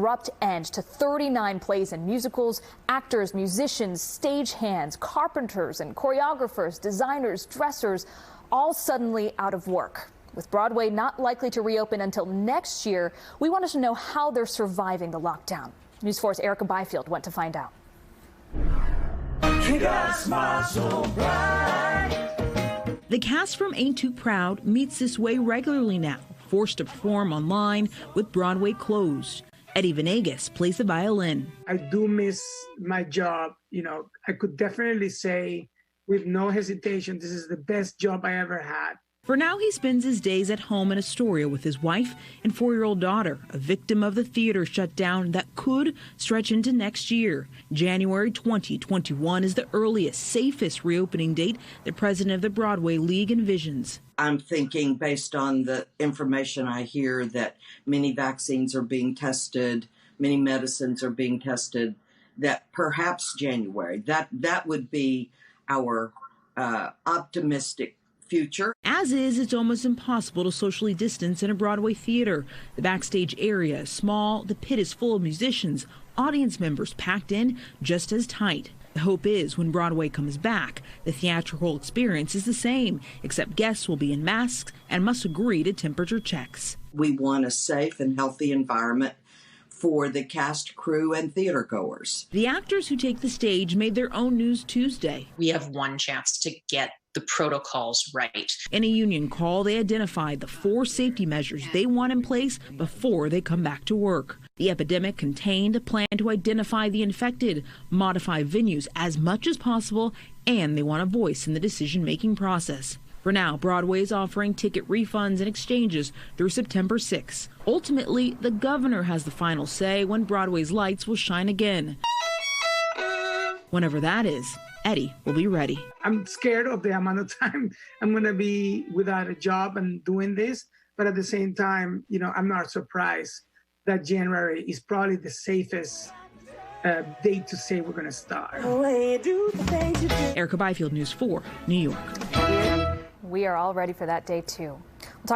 Abrupt end to 39 plays and musicals. Actors, musicians, stagehands, carpenters and choreographers, designers, dressers, all suddenly out of work. With Broadway not likely to reopen until next year, we wanted to know how they're surviving the lockdown. News 4's Erica Byfield went to find out. The cast from Ain't Too Proud meets this way regularly now, forced to perform online with Broadway closed. Karin Venegas plays the violin. I do miss my job. I could definitely say with no hesitation, this is the best job I ever had. For now, he spends his days at home in Astoria with his wife and 4-year-old daughter, a victim of the theater shutdown that could stretch into next year. January 2021 is the earliest, safest reopening date the president of the Broadway League envisions. I'm thinking, based on the information I hear, that many vaccines are being tested, many medicines are being tested, that perhaps January, that would be our optimistic future. As is, it's almost impossible to socially distance in a Broadway theater. The backstage area is small, the pit is full of musicians, audience members packed in just as tight. The hope is when Broadway comes back, the theatrical experience is the same, except guests will be in masks and must agree to temperature checks. We want a safe and healthy environment for the cast, crew, and theater goers. The actors who take the stage made their own news Tuesday. We have one chance to get the protocols right. In a union call, they identified the 4 safety measures they want in place before they come back to work. The epidemic contained a plan to identify the infected, modify venues as much as possible, and they want a voice in the decision-making process. For now, Broadway is offering ticket refunds and exchanges through September 6. Ultimately, the governor has the final say when Broadway's lights will shine again. Whenever that is, Eddie will be ready. I'm scared of the amount of time I'm going to be without a job and doing this. But at the same time, I'm not surprised that January is probably the safest date to say we're going to start. Erica Byfield, News 4, New York. We are all ready for that day, too.